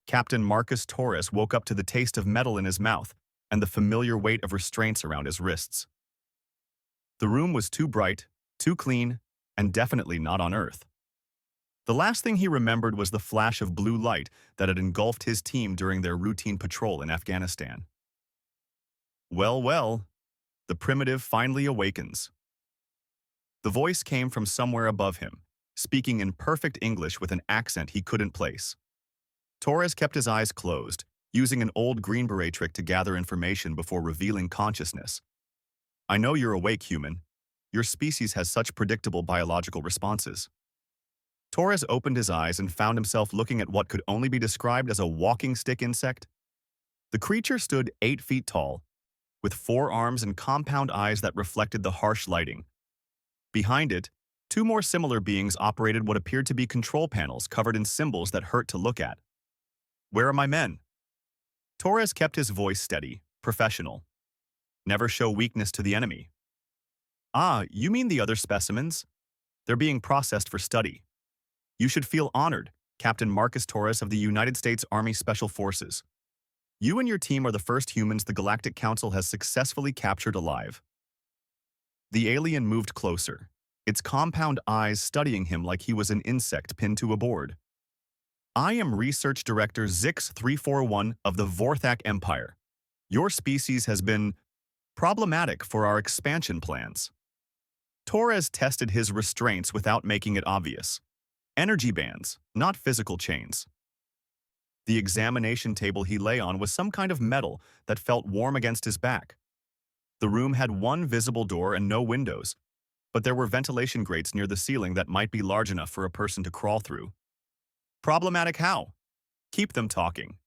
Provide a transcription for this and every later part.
Captain Marcus Torres woke up to the taste of metal in his mouth and the familiar weight of restraints around his wrists. The room was too bright, too clean, and definitely not on Earth. The last thing he remembered was the flash of blue light that had engulfed his team during their routine patrol in Afghanistan. Well, well, the primitive finally awakens. The voice came from somewhere above him, speaking in perfect English with an accent he couldn't place. Torres kept his eyes closed, using an old Green Beret trick to gather information before revealing consciousness. I know you're awake, human. Your species has such predictable biological responses. Torres opened his eyes and found himself looking at what could only be described as a walking stick insect. The creature stood 8 feet tall, with 4 arms and compound eyes that reflected the harsh lighting. Behind it, 2 more similar beings operated what appeared to be control panels covered in symbols that hurt to look at. Where are my men? Torres kept his voice steady, professional. Never show weakness to the enemy. Ah, you mean the other specimens? They're being processed for study. You should feel honored, Captain Marcus Torres of the United States Army Special Forces. You and your team are the first humans the Galactic Council has successfully captured alive. The alien moved closer, its compound eyes studying him like he was an insect pinned to a board. I am Research Director Zix341 of the Vorthak Empire. Your species has been problematic for our expansion plans. Torres tested his restraints without making it obvious. Energy bands, not physical chains. The examination table he lay on was some kind of metal that felt warm against his back. The room had one visible door and no windows, but there were ventilation grates near the ceiling that might be large enough for a person to crawl through. Problematic how? Keep them talking.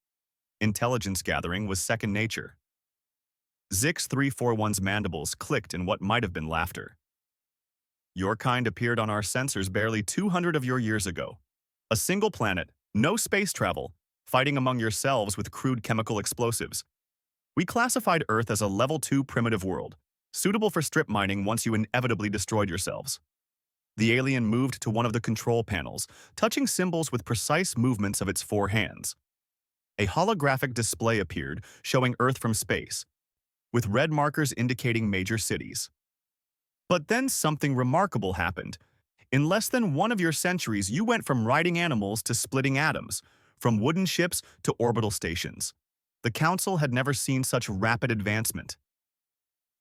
Intelligence gathering was second nature. Zix341's mandibles clicked in what might have been laughter. Your kind appeared on our sensors barely 200 of your years ago. A single planet, no space travel, fighting among yourselves with crude chemical explosives. We classified Earth as a level 2 primitive world, suitable for strip mining once you inevitably destroyed yourselves. The alien moved to one of the control panels, touching symbols with precise movements of its 4 hands. A holographic display appeared, showing Earth from space, with red markers indicating major cities. But then something remarkable happened. In less than one of your centuries, you went from riding animals to splitting atoms, from wooden ships to orbital stations. The Council had never seen such rapid advancement.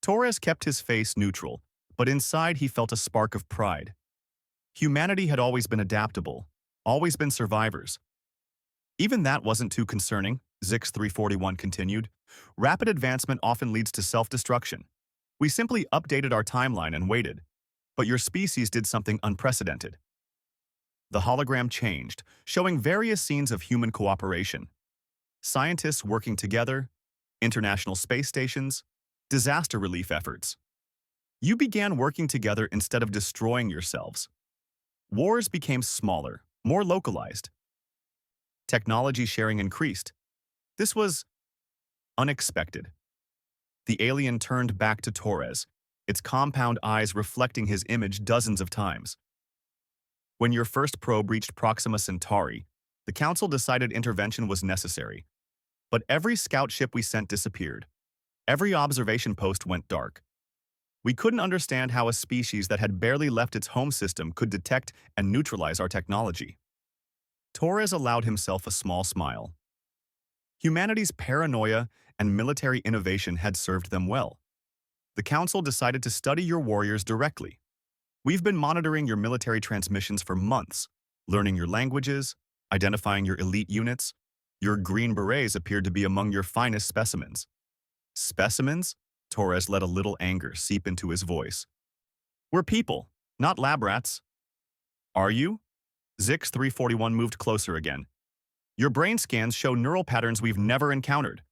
Torres kept his face neutral, but inside he felt a spark of pride. Humanity had always been adaptable, always been survivors. Even that wasn't too concerning, Zix341 continued. Rapid advancement often leads to self-destruction. We simply updated our timeline and waited. But your species did something unprecedented. The hologram changed, showing various scenes of human cooperation. Scientists working together, international space stations, disaster relief efforts. You began working together instead of destroying yourselves. Wars became smaller, more localized. Technology sharing increased. This was unexpected. The alien turned back to Torres, its compound eyes reflecting his image dozens of times. When your first probe reached Proxima Centauri, the Council decided intervention was necessary. But every scout ship we sent disappeared. Every observation post went dark. We couldn't understand how a species that had barely left its home system could detect and neutralize our technology. Torres allowed himself a small smile. Humanity's paranoia and military innovation had served them well. The Council decided to study your warriors directly. We've been monitoring your military transmissions for months, learning your languages, identifying your elite units. Your Green Berets appeared to be among your finest specimens. Specimens? Torres let a little anger seep into his voice. We're people, not lab rats. Are you? Zix341 moved closer again. Your brain scans show neural patterns we've never encountered.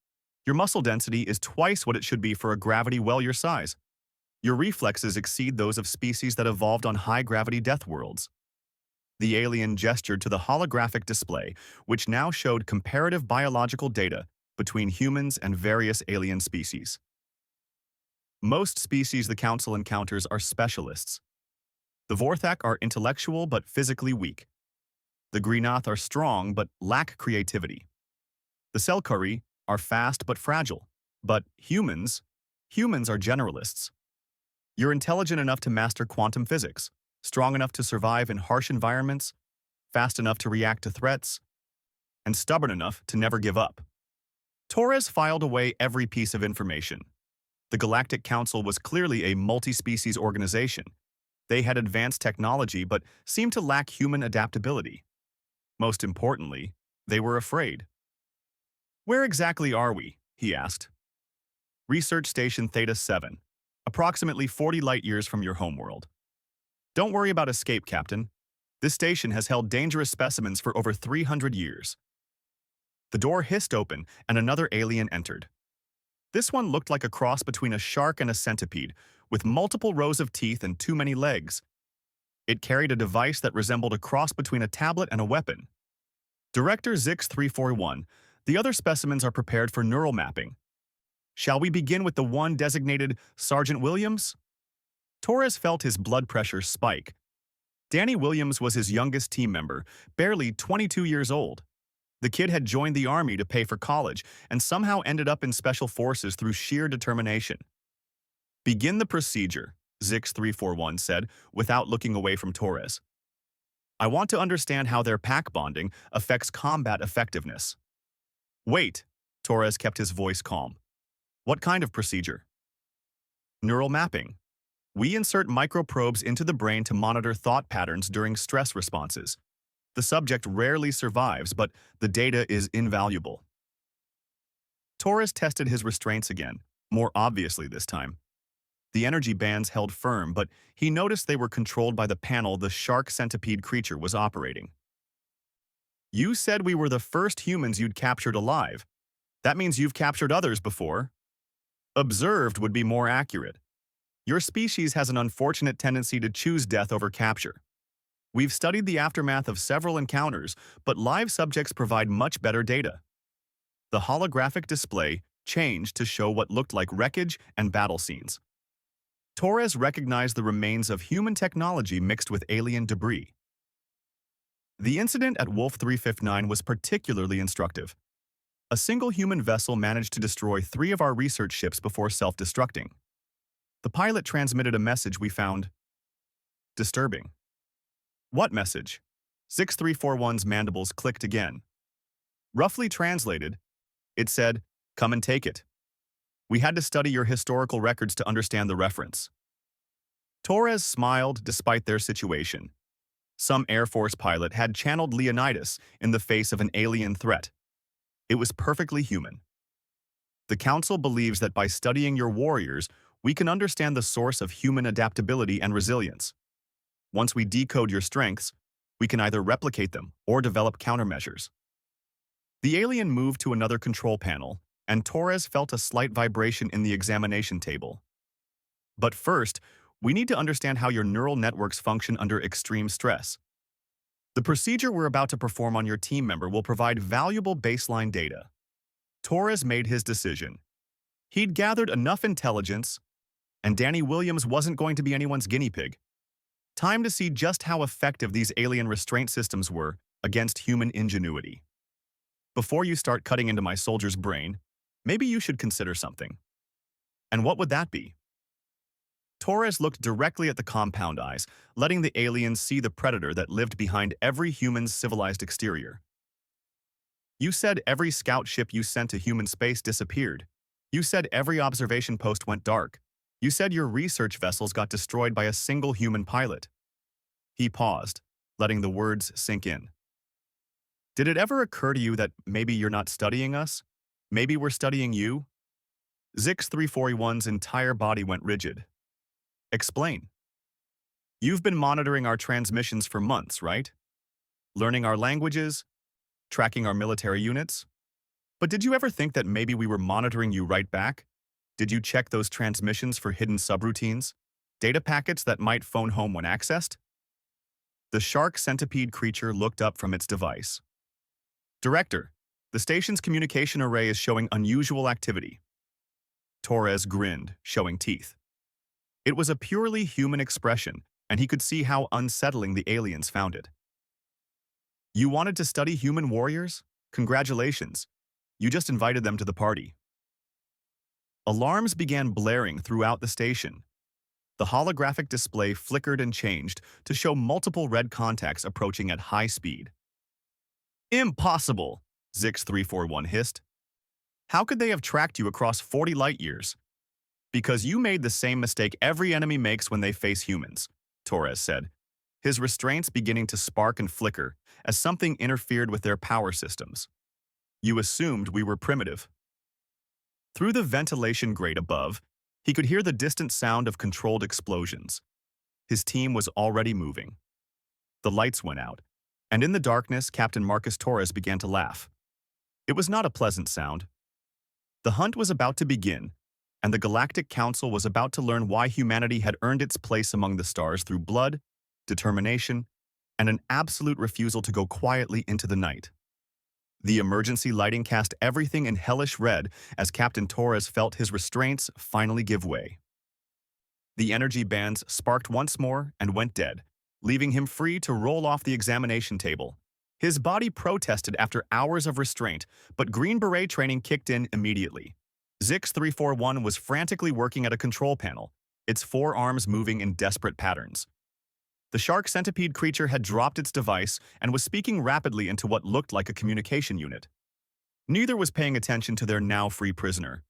Your muscle density is twice what it should be for a gravity well your size. Your reflexes exceed those of species that evolved on high-gravity death worlds. The alien gestured to the holographic display, which now showed comparative biological data between humans and various alien species. Most species the Council encounters are specialists. The Vorthak are intellectual but physically weak. The Greenath are strong but lack creativity. The Selkari are fast but fragile. But humans are generalists. You're intelligent enough to master quantum physics, strong enough to survive in harsh environments, fast enough to react to threats, and stubborn enough to never give up. Torres filed away every piece of information. The Galactic Council was clearly a multi-species organization. They had advanced technology but seemed to lack human adaptability. Most importantly, they were afraid. "Where exactly are we?" he asked. "Research Station Theta 7, approximately 40 light-years from your homeworld. Don't worry about escape, Captain. This station has held dangerous specimens for over 300 years. The door hissed open and another alien entered. This one looked like a cross between a shark and a centipede, with multiple rows of teeth and too many legs. It carried a device that resembled a cross between a tablet and a weapon. "Director Zix-341, the other specimens are prepared for neural mapping. Shall we begin with the one designated Sergeant Williams?" Torres felt his blood pressure spike. Danny Williams was his youngest team member, barely 22 years old. The kid had joined the army to pay for college and somehow ended up in special forces through sheer determination. "Begin the procedure," Zix-341 said, without looking away from Torres. "I want to understand how their pack bonding affects combat effectiveness." "Wait," Torres kept his voice calm. "What kind of procedure?" "Neural mapping. We insert microprobes into the brain to monitor thought patterns during stress responses. The subject rarely survives, but the data is invaluable." Torres tested his restraints again, more obviously this time. The energy bands held firm, but he noticed they were controlled by the panel the shark centipede creature was operating. "You said we were the first humans you'd captured alive. That means you've captured others before." "Observed" would be more accurate. Your species has an unfortunate tendency to choose death over capture. We've studied the aftermath of several encounters, but live subjects provide much better data. The holographic display changed to show what looked like wreckage and battle scenes. Torres recognized the remains of human technology mixed with alien debris. The incident at Wolf 359 was particularly instructive. A single human vessel managed to destroy 3 of our research ships before self-destructing. The pilot transmitted a message we found disturbing. "What message?" 6341's mandibles clicked again. Roughly translated, it said, "Come and take it." We had to study your historical records to understand the reference. Torres smiled despite their situation. Some Air Force pilot had channeled Leonidas in the face of an alien threat. It was perfectly human. The Council believes that by studying your warriors, we can understand the source of human adaptability and resilience. Once we decode your strengths, we can either replicate them or develop countermeasures. The alien moved to another control panel, and Torres felt a slight vibration in the examination table. "But first, we need to understand how your neural networks function under extreme stress. The procedure we're about to perform on your team member will provide valuable baseline data." Torres made his decision. He'd gathered enough intelligence, and Danny Williams wasn't going to be anyone's guinea pig. Time to see just how effective these alien restraint systems were against human ingenuity. "Before you start cutting into my soldier's brain, maybe you should consider something." "And what would that be?" Torres looked directly at the compound eyes, letting the aliens see the predator that lived behind every human's civilized exterior. "You said every scout ship you sent to human space disappeared. You said every observation post went dark. You said your research vessels got destroyed by a single human pilot." He paused, letting the words sink in. "Did it ever occur to you that maybe you're not studying us? Maybe we're studying you?" Zix-341's entire body went rigid. "Explain." "You've been monitoring our transmissions for months, right? Learning our languages, tracking our military units. But did you ever think that maybe we were monitoring you right back? Did you check those transmissions for hidden subroutines? Data packets that might phone home when accessed?" The shark centipede creature looked up from its device. "Director, the station's communication array is showing unusual activity." Torres grinned, showing teeth. It was a purely human expression, and he could see how unsettling the aliens found it. "You wanted to study human warriors? Congratulations. You just invited them to the party. Alarms began blaring throughout the station. The holographic display flickered and changed to show multiple red contacts approaching at high speed. Impossible, Zix341 hissed. How could they have tracked you across 40 light years? Because you made the same mistake every enemy makes when they face humans, Torres said, his restraints beginning to spark and flicker as something interfered with their power systems. You assumed we were primitive. Through the ventilation grate above, he could hear the distant sound of controlled explosions. His team was already moving. The lights went out, and in the darkness, Captain Marcus Torres began to laugh. It was not a pleasant sound. The hunt was about to begin, and the Galactic Council was about to learn why humanity had earned its place among the stars through blood, determination, and an absolute refusal to go quietly into the night. The emergency lighting cast everything in hellish red as Captain Torres felt his restraints finally give way. The energy bands sparked once more and went dead, leaving him free to roll off the examination table. His body protested after hours of restraint, but Green Beret training kicked in immediately. Zix341 was frantically working at a control panel, its four arms moving in desperate patterns. The shark centipede creature had dropped its device and was speaking rapidly into what looked like a communication unit. Neither was paying attention to their now free prisoner.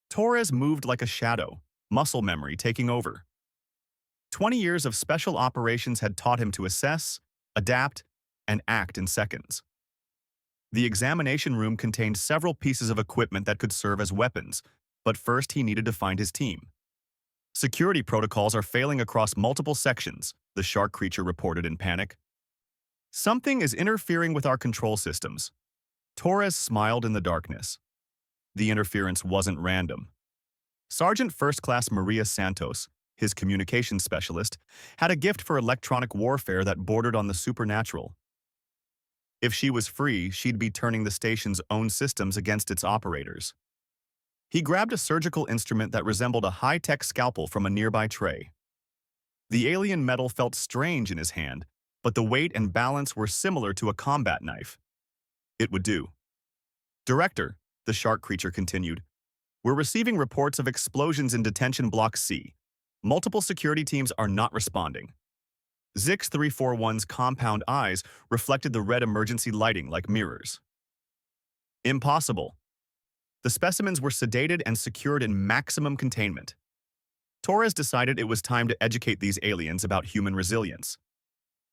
Torres moved like a shadow, muscle memory taking over. 20 years of special operations had taught him to assess, adapt, and act in seconds. The examination room contained several pieces of equipment that could serve as weapons, but first he needed to find his team. Security protocols are failing across multiple sections, the shark creature reported in panic. Something is interfering with our control systems. Torres smiled in the darkness. The interference wasn't random. Sergeant First Class Maria Santos, his communications specialist, had a gift for electronic warfare that bordered on the supernatural. If she was free, she'd be turning the station's own systems against its operators. He grabbed a surgical instrument that resembled a high-tech scalpel from a nearby tray. The alien metal felt strange in his hand, but the weight and balance were similar to a combat knife. It would do. Director, the shark creature continued, we're receiving reports of explosions in Detention Block C. Multiple security teams are not responding. Zix341's compound eyes reflected the red emergency lighting like mirrors. Impossible. The specimens were sedated and secured in maximum containment. Torres decided it was time to educate these aliens about human resilience.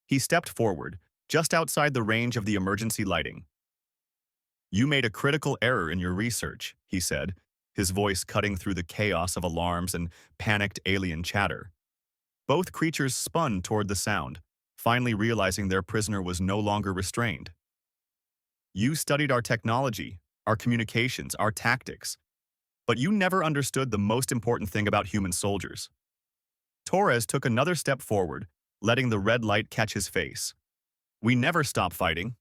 He stepped forward, just outside the range of the emergency lighting. You made a critical error in your research, he said, his voice cutting through the chaos of alarms and panicked alien chatter. Both creatures spun toward the sound, finally realizing their prisoner was no longer restrained. You studied our technology, our communications, our tactics, but you never understood the most important thing about human soldiers. Torres took another step forward, letting the red light catch his face. We never stop fighting.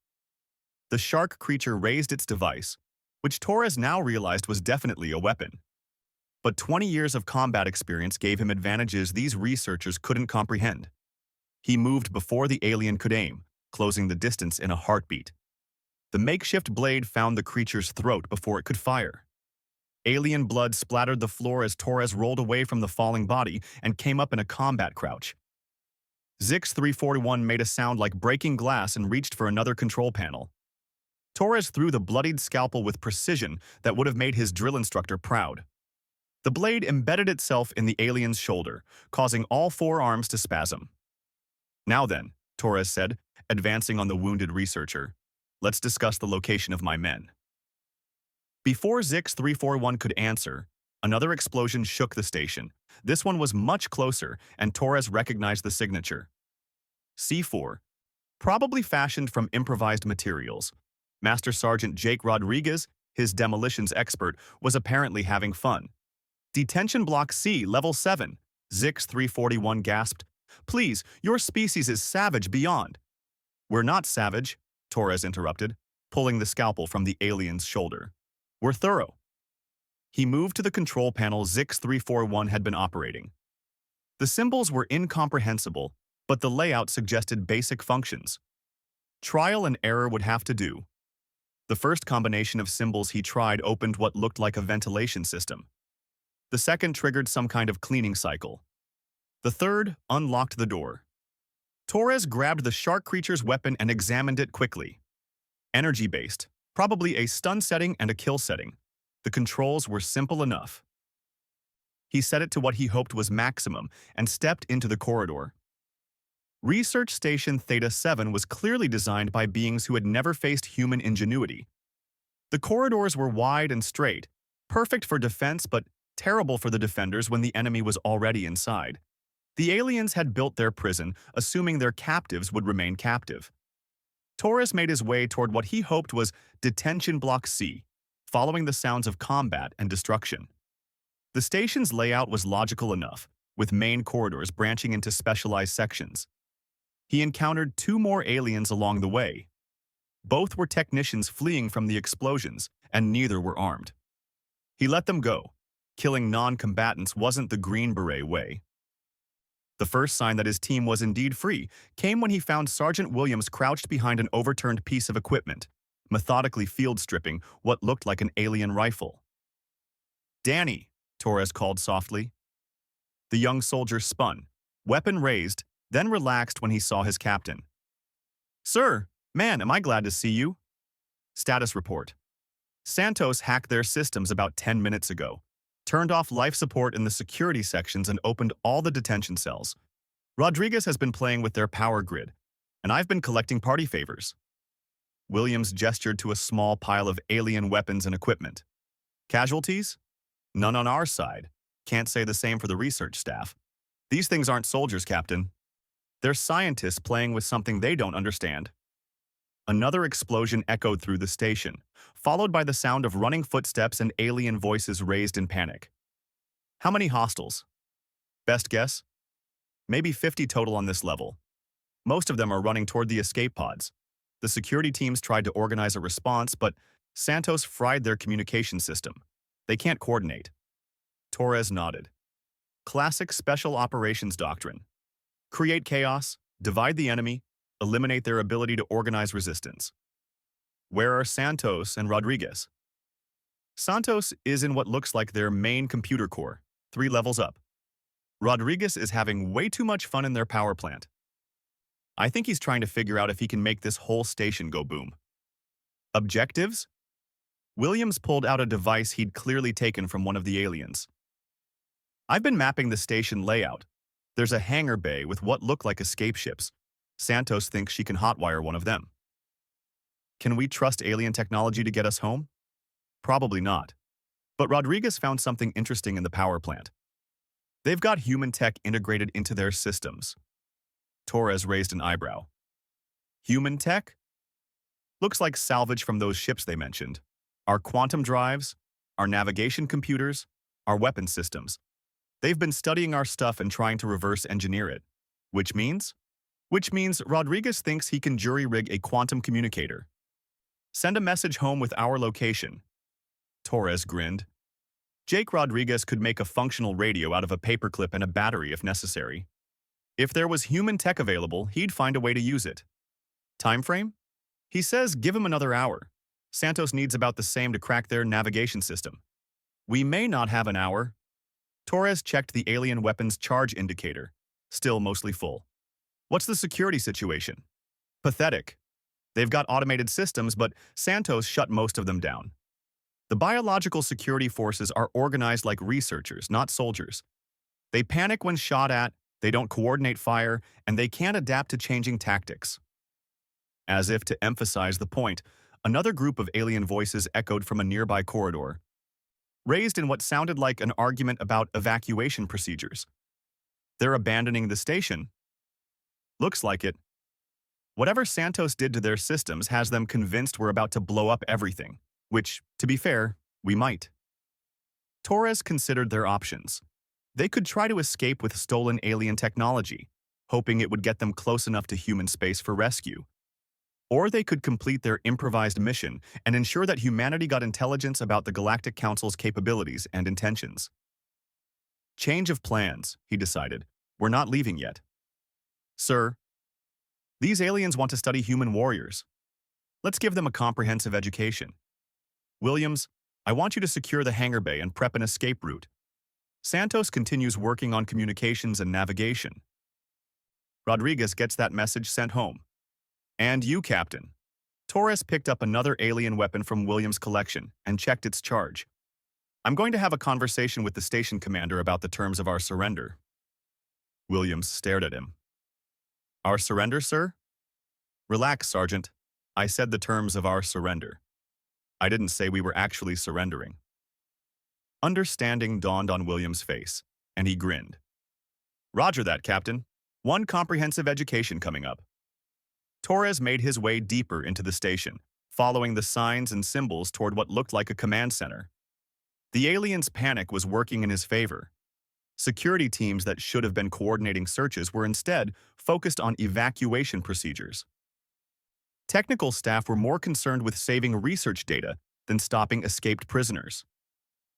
The shark creature raised its device, which Torres now realized was definitely a weapon. But 20 years of combat experience gave him advantages these researchers couldn't comprehend. He moved before the alien could aim, closing the distance in a heartbeat. The makeshift blade found the creature's throat before it could fire. Alien blood splattered the floor as Torres rolled away from the falling body and came up in a combat crouch. Zix341 made a sound like breaking glass and reached for another control panel. Torres threw the bloodied scalpel with precision that would have made his drill instructor proud. The blade embedded itself in the alien's shoulder, causing all four arms to spasm. Now then, Torres said, advancing on the wounded researcher, let's discuss the location of my men. Before Zix341 could answer, another explosion shook the station. This one was much closer, and Torres recognized the signature. C4, probably fashioned from improvised materials. Master Sergeant Jake Rodriguez, his demolitions expert, was apparently having fun. Detention Block C, Level 7, Zix341 gasped. Please, your species is savage beyond. We're not savage, Torres interrupted, pulling the scalpel from the alien's shoulder. We're thorough. He moved to the control panel Zix341 had been operating. The symbols were incomprehensible, but the layout suggested basic functions. Trial and error would have to do. The first combination of symbols he tried opened what looked like a ventilation system. The second triggered some kind of cleaning cycle. The third unlocked the door. Torres grabbed the shark creature's weapon and examined it quickly. Energy-based, probably a stun setting and a kill setting. The controls were simple enough. He set it to what he hoped was maximum and stepped into the corridor. Research Station Theta-7 was clearly designed by beings who had never faced human ingenuity. The corridors were wide and straight, perfect for defense but terrible for the defenders when the enemy was already inside. The aliens had built their prison, assuming their captives would remain captive. Torres made his way toward what he hoped was Detention Block C, following the sounds of combat and destruction. The station's layout was logical enough, with main corridors branching into specialized sections. He encountered two more aliens along the way. Both were technicians fleeing from the explosions, and neither were armed. He let them go. Killing non-combatants wasn't the Green Beret way. The first sign that his team was indeed free came when he found Sergeant Williams crouched behind an overturned piece of equipment, methodically field-stripping what looked like an alien rifle. "Danny," Torres called softly. The young soldier spun, weapon raised, then relaxed when he saw his captain. "Sir, man, am I glad to see you." Status report. Santos hacked their systems about 10 minutes ago, turned off life support in the security sections and opened all the detention cells. Rodriguez has been playing with their power grid, and I've been collecting party favors. Williams gestured to a small pile of alien weapons and equipment. Casualties? None on our side. Can't say the same for the research staff. These things aren't soldiers, Captain. They're scientists playing with something they don't understand. Another explosion echoed through the station, followed by the sound of running footsteps and alien voices raised in panic. How many hostiles? Best guess? Maybe 50 total on this level. Most of them are running toward the escape pods. The security teams tried to organize a response, but Santos fried their communication system. They can't coordinate. Torres nodded. Classic special operations doctrine. Create chaos, divide the enemy, eliminate their ability to organize resistance. Where are Santos and Rodriguez? Santos is in what looks like their main computer core, 3 levels up. Rodriguez is having way too much fun in their power plant. I think he's trying to figure out if he can make this whole station go boom. Objectives? Williams pulled out a device he'd clearly taken from one of the aliens. I've been mapping the station layout. There's a hangar bay with what look like escape ships. Santos thinks she can hotwire one of them. Can we trust alien technology to get us home? Probably not. But Rodriguez found something interesting in the power plant. They've got human tech integrated into their systems. Torres raised an eyebrow. Human tech? Looks like salvage from those ships they mentioned. Our quantum drives, our navigation computers, our weapon systems. They've been studying our stuff and trying to reverse engineer it. Which means Rodriguez thinks he can jury-rig a quantum communicator. Send a message home with our location. Torres grinned. Jake Rodriguez could make a functional radio out of a paperclip and a battery if necessary. If there was human tech available, he'd find a way to use it. Time frame? He says give him another hour. Santos needs about the same to crack their navigation system. We may not have an hour. Torres checked the alien weapon's charge indicator, still mostly full. What's the security situation? Pathetic. They've got automated systems, but Santos shut most of them down. The biological security forces are organized like researchers, not soldiers. They panic when shot at, they don't coordinate fire, and they can't adapt to changing tactics. As if to emphasize the point, another group of alien voices echoed from a nearby corridor, raised in what sounded like an argument about evacuation procedures. They're abandoning the station. Looks like it. Whatever Santos did to their systems has them convinced we're about to blow up everything, which, to be fair, we might. Torres considered their options. They could try to escape with stolen alien technology, hoping it would get them close enough to human space for rescue. Or they could complete their improvised mission and ensure that humanity got intelligence about the Galactic Council's capabilities and intentions. Change of plans, he decided. We're not leaving yet. Sir, these aliens want to study human warriors. Let's give them a comprehensive education. Williams, I want you to secure the hangar bay and prep an escape route. Santos continues working on communications and navigation. Rodriguez gets that message sent home. And you, Captain. Torres picked up another alien weapon from Williams' collection and checked its charge. I'm going to have a conversation with the station commander about the terms of our surrender. Williams stared at him. Our surrender, sir? Relax, Sergeant. I said the terms of our surrender. I didn't say we were actually surrendering. Understanding dawned on Williams' face, and he grinned. Roger that, Captain. One comprehensive education coming up. Torres made his way deeper into the station, following the signs and symbols toward what looked like a command center. The alien's panic was working in his favor. Security teams that should have been coordinating searches were instead focused on evacuation procedures. Technical staff were more concerned with saving research data than stopping escaped prisoners.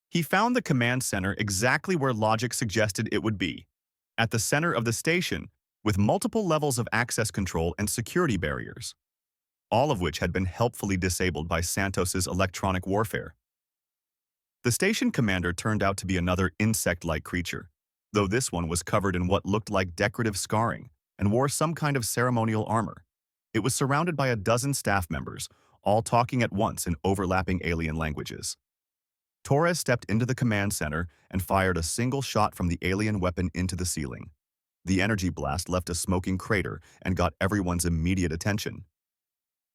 He found the command center exactly where logic suggested it would be, at the center of the station, with multiple levels of access control and security barriers, all of which had been helpfully disabled by Santos's electronic warfare. The station commander turned out to be another insect-like creature, though this one was covered in what looked like decorative scarring and wore some kind of ceremonial armor. It was surrounded by a dozen staff members, all talking at once in overlapping alien languages. Torres stepped into the command center and fired a single shot from the alien weapon into the ceiling. The energy blast left a smoking crater and got everyone's immediate attention.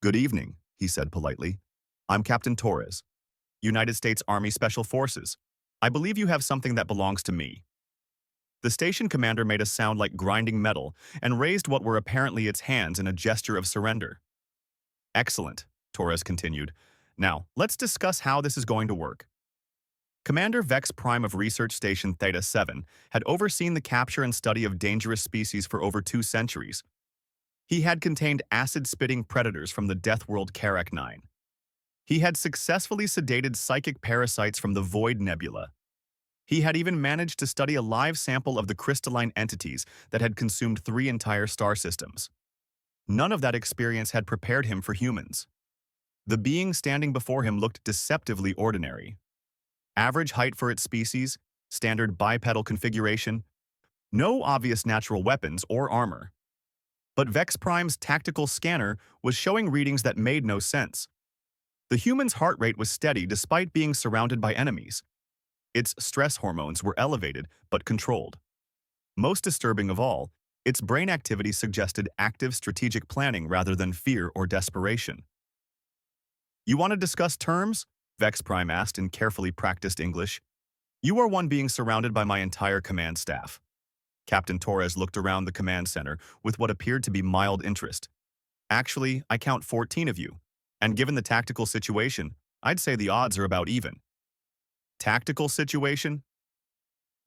Good evening, he said politely. I'm Captain Torres, United States Army Special Forces. I believe you have something that belongs to me. The station commander made a sound like grinding metal and raised what were apparently its hands in a gesture of surrender. Excellent, Torres continued. Now, let's discuss how this is going to work. Commander Vex Prime of Research Station Theta-7 had overseen the capture and study of dangerous species for over 2 centuries. He had contained acid-spitting predators from the death world Karak-9. He had successfully sedated psychic parasites from the Void Nebula. He had even managed to study a live sample of the crystalline entities that had consumed 3 entire star systems. None of that experience had prepared him for humans. The being standing before him looked deceptively ordinary. Average height for its species, standard bipedal configuration, no obvious natural weapons or armor. But Vex Prime's tactical scanner was showing readings that made no sense. The human's heart rate was steady despite being surrounded by enemies. Its stress hormones were elevated but controlled. Most disturbing of all, its brain activity suggested active strategic planning rather than fear or desperation. You want to discuss terms? Vex Prime asked in carefully practiced English. You are one being surrounded by my entire command staff. Captain Torres looked around the command center with what appeared to be mild interest. Actually, I count 14 of you, and given the tactical situation, I'd say the odds are about even. Tactical situation?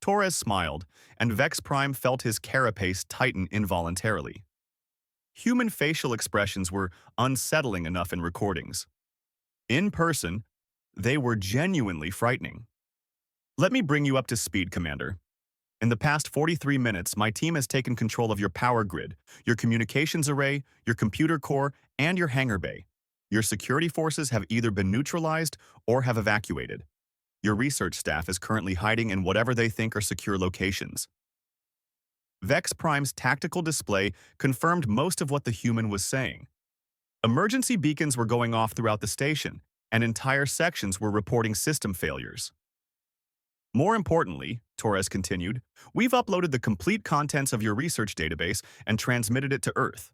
Torres smiled, and Vex Prime felt his carapace tighten involuntarily. Human facial expressions were unsettling enough in recordings. In person, they were genuinely frightening. Let me bring you up to speed, Commander. In the past 43 minutes, my team has taken control of your power grid, your communications array, your computer core, and your hangar bay. Your security forces have either been neutralized or have evacuated. Your research staff is currently hiding in whatever they think are secure locations. Vex Prime's tactical display confirmed most of what the human was saying. Emergency beacons were going off throughout the station, and entire sections were reporting system failures. More importantly, Torres continued, we've uploaded the complete contents of your research database and transmitted it to Earth.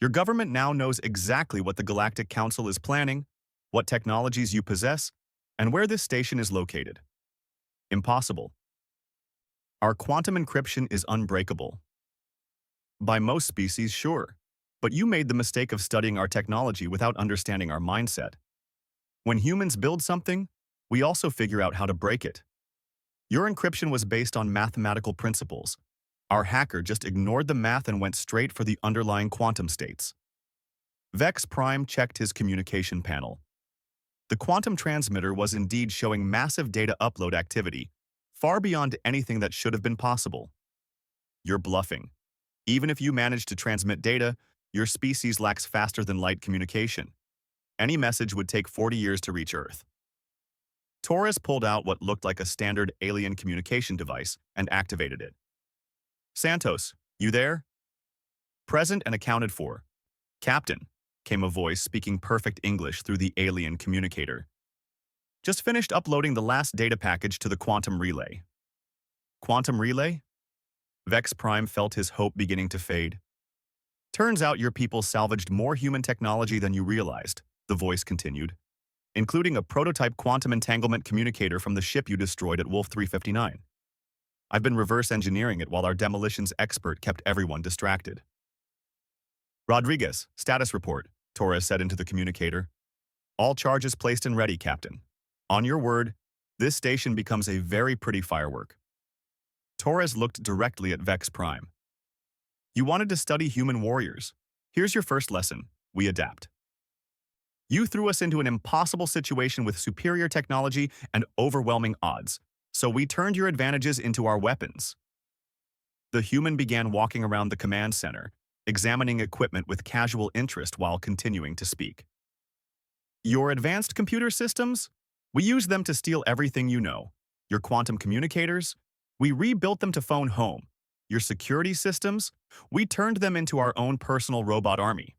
Your government now knows exactly what the Galactic Council is planning, what technologies you possess, and where this station is located. Impossible. Our quantum encryption is unbreakable. By most species, sure, but you made the mistake of studying our technology without understanding our mindset. When humans build something, we also figure out how to break it. Your encryption was based on mathematical principles. Our hacker just ignored the math and went straight for the underlying quantum states. Vex Prime checked his communication panel. The quantum transmitter was indeed showing massive data upload activity, far beyond anything that should have been possible. You're bluffing. Even if you manage to transmit data, your species lacks faster-than-light communication. Any message would take 40 years to reach Earth. Torres pulled out what looked like a standard alien communication device and activated it. Santos, you there? Present and accounted for. Captain, came a voice speaking perfect English through the alien communicator. Just finished uploading the last data package to the quantum relay. Quantum relay? Vex Prime felt his hope beginning to fade. Turns out your people salvaged more human technology than you realized, the voice continued, including a prototype quantum entanglement communicator from the ship you destroyed at Wolf 359. I've been reverse engineering it while our demolitions expert kept everyone distracted. Rodriguez, status report, Torres said into the communicator. All charges placed and ready, Captain. On your word, this station becomes a very pretty firework. Torres looked directly at Vex Prime. You wanted to study human warriors. Here's your first lesson. We adapt. You threw us into an impossible situation with superior technology and overwhelming odds, so we turned your advantages into our weapons. The human began walking around the command center, examining equipment with casual interest while continuing to speak. Your advanced computer systems? We used them to steal everything you know. Your quantum communicators? We rebuilt them to phone home. Your security systems? We turned them into our own personal robot army.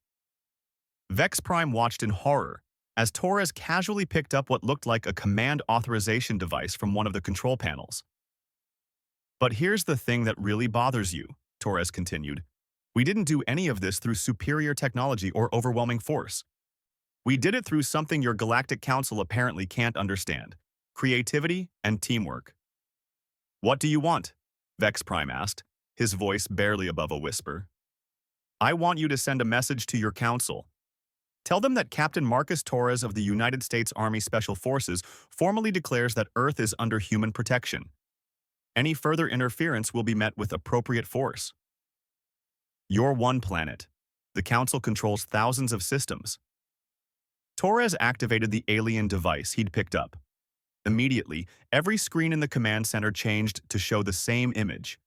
Vex Prime watched in horror as Torres casually picked up what looked like a command authorization device from one of the control panels. But here's the thing that really bothers you, Torres continued. We didn't do any of this through superior technology or overwhelming force. We did it through something your Galactic Council apparently can't understand: creativity and teamwork. What do you want? Vex Prime asked, his voice barely above a whisper. I want you to send a message to your council. Tell them that Captain Marcus Torres of the United States Army Special Forces formally declares that Earth is under human protection. Any further interference will be met with appropriate force. You're one planet. The Council controls thousands of systems. Torres activated the alien device he'd picked up. Immediately, every screen in the command center changed to show the same image.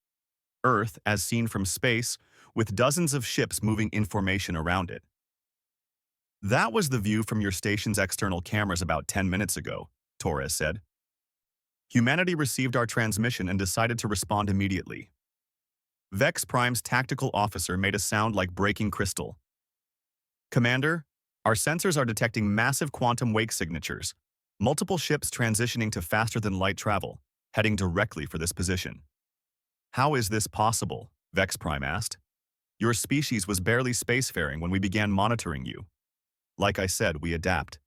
Earth, as seen from space, with dozens of ships moving in formation around it. That was the view from your station's external cameras about 10 minutes ago, Torres said. Humanity received our transmission and decided to respond immediately. Vex Prime's tactical officer made a sound like breaking crystal. Commander, our sensors are detecting massive quantum wake signatures, multiple ships transitioning to faster-than-light travel, heading directly for this position. How is this possible? Vex Prime asked. Your species was barely spacefaring when we began monitoring you. Like I said, we adapt.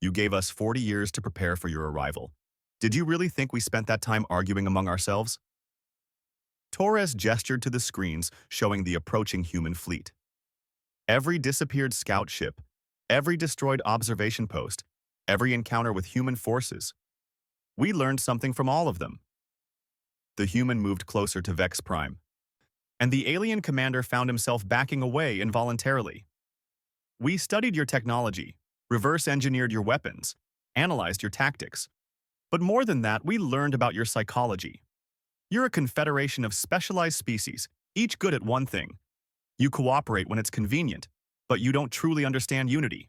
You gave us 40 years to prepare for your arrival. Did you really think we spent that time arguing among ourselves? Torres gestured to the screens showing the approaching human fleet. Every disappeared scout ship, every destroyed observation post, every encounter with human forces. We learned something from all of them. The human moved closer to Vex Prime, and the alien commander found himself backing away involuntarily. We studied your technology, reverse-engineered your weapons, analyzed your tactics. But more than that, we learned about your psychology. You're a confederation of specialized species, each good at one thing. You cooperate when it's convenient, but you don't truly understand unity.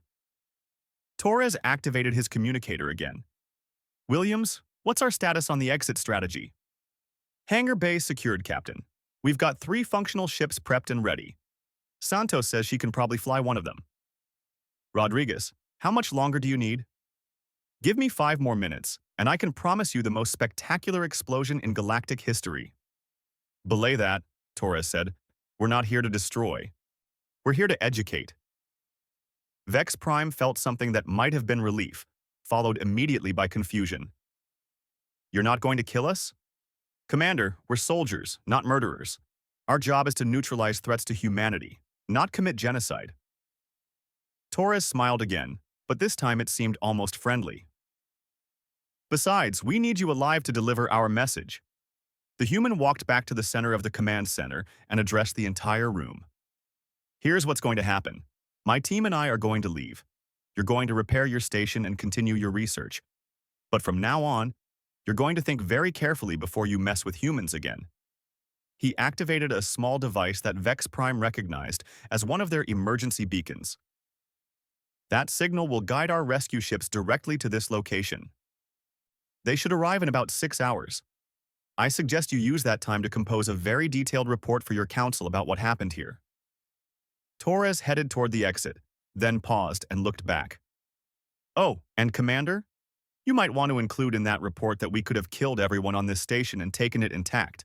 Torres activated his communicator again. Williams, what's our status on the exit strategy? Hangar bay secured, Captain. We've got 3 functional ships prepped and ready. Santos says she can probably fly one of them. Rodriguez, how much longer do you need? Give me 5 more minutes, and I can promise you the most spectacular explosion in galactic history. Belay that, Torres said. We're not here to destroy. We're here to educate. Vex Prime felt something that might have been relief, followed immediately by confusion. You're not going to kill us? Commander, we're soldiers, not murderers. Our job is to neutralize threats to humanity, not commit genocide. Torres smiled again, but this time it seemed almost friendly. Besides, we need you alive to deliver our message. The human walked back to the center of the command center and addressed the entire room. Here's what's going to happen. My team and I are going to leave. You're going to repair your station and continue your research. But from now on, you're going to think very carefully before you mess with humans again. He activated a small device that Vex Prime recognized as one of their emergency beacons. That signal will guide our rescue ships directly to this location. They should arrive in about 6 hours. I suggest you use that time to compose a very detailed report for your council about what happened here. Torres headed toward the exit, then paused and looked back. Oh, and Commander? You might want to include in that report that we could have killed everyone on this station and taken it intact.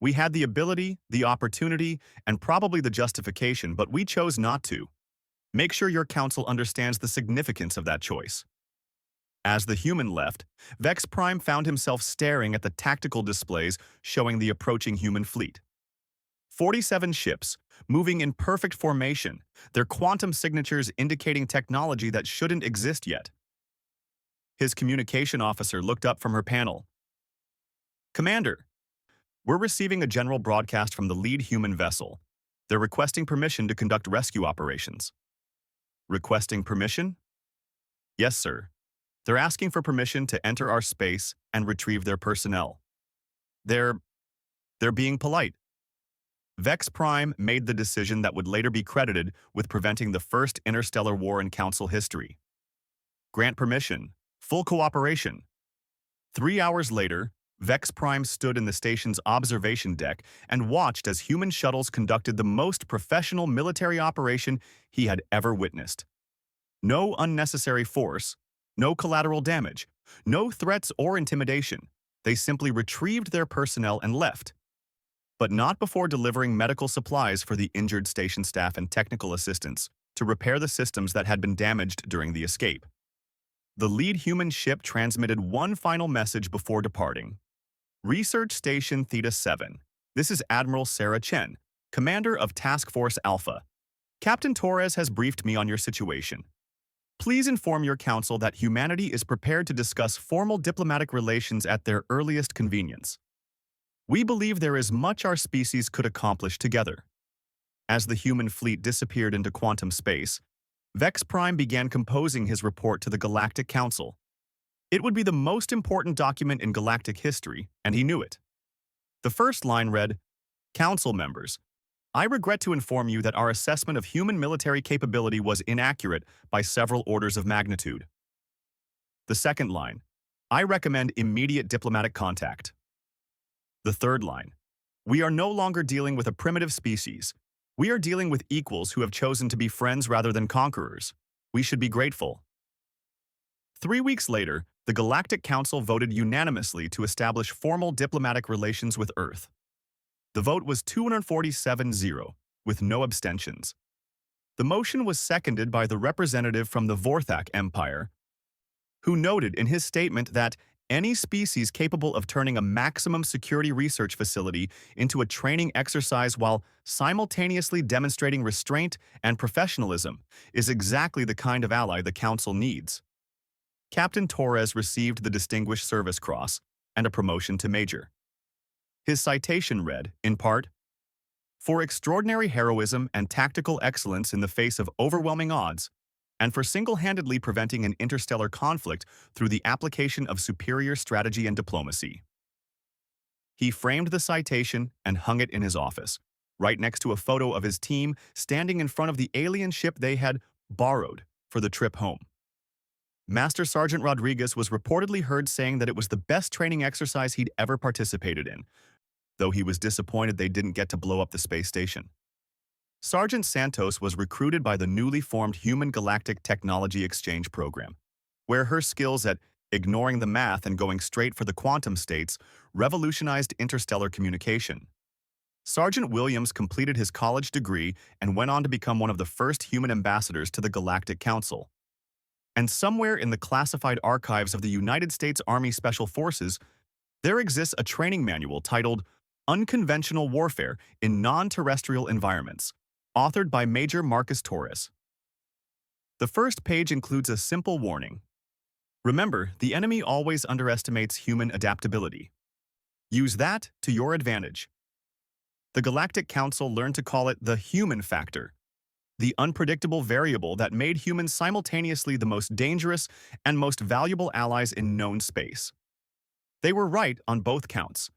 We had the ability, the opportunity, and probably the justification, but we chose not to. Make sure your council understands the significance of that choice. As the human left, Vex Prime found himself staring at the tactical displays showing the approaching human fleet. 47 ships, moving in perfect formation, their quantum signatures indicating technology that shouldn't exist yet. His communication officer looked up from her panel. Commander, we're receiving a general broadcast from the lead human vessel. They're requesting permission to conduct rescue operations. Requesting permission? Yes, sir. They're asking for permission to enter our space and retrieve their personnel. They're being polite. Vex Prime made the decision that would later be credited with preventing the first interstellar war in Council history. Grant permission. Full cooperation. 3 hours later, Vex Prime stood in the station's observation deck and watched as human shuttles conducted the most professional military operation he had ever witnessed. No unnecessary force, no collateral damage, no threats or intimidation. They simply retrieved their personnel and left. But not before delivering medical supplies for the injured station staff and technical assistants to repair the systems that had been damaged during the escape. The lead human ship transmitted one final message before departing. Research Station Theta-7. This is Admiral Sarah Chen, Commander of Task Force Alpha. Captain Torres has briefed me on your situation. Please inform your council that humanity is prepared to discuss formal diplomatic relations at their earliest convenience. We believe there is much our species could accomplish together. As the human fleet disappeared into quantum space, Vex Prime began composing his report to the Galactic Council. It would be the most important document in galactic history, and he knew it. The first line read, Council members, I regret to inform you that our assessment of human military capability was inaccurate by several orders of magnitude. The second line, I recommend immediate diplomatic contact. The third line, we are no longer dealing with a primitive species. We are dealing with equals who have chosen to be friends rather than conquerors. We should be grateful. 3 weeks later, the Galactic Council voted unanimously to establish formal diplomatic relations with Earth. The vote was 247-0, with no abstentions. The motion was seconded by the representative from the Vorthak Empire, who noted in his statement that any species capable of turning a maximum security research facility into a training exercise while simultaneously demonstrating restraint and professionalism is exactly the kind of ally the Council needs. Captain Torres received the Distinguished Service Cross and a promotion to Major. His citation read, in part, for extraordinary heroism and tactical excellence in the face of overwhelming odds, and for single-handedly preventing an interstellar conflict through the application of superior strategy and diplomacy. He framed the citation and hung it in his office, right next to a photo of his team standing in front of the alien ship they had borrowed for the trip home. Master Sergeant Rodriguez was reportedly heard saying that it was the best training exercise he'd ever participated in, though he was disappointed they didn't get to blow up the space station. Sergeant Santos was recruited by the newly formed Human Galactic Technology Exchange Program, where her skills at ignoring the math and going straight for the quantum states revolutionized interstellar communication. Sergeant Williams completed his college degree and went on to become one of the first human ambassadors to the Galactic Council. And somewhere in the classified archives of the United States Army Special Forces, there exists a training manual titled Unconventional Warfare in Non-Terrestrial Environments, authored by Major Marcus Torres. The first page includes a simple warning. Remember, the enemy always underestimates human adaptability. Use that to your advantage. The Galactic Council learned to call it the human factor, the unpredictable variable that made humans simultaneously the most dangerous and most valuable allies in known space. They were right on both counts.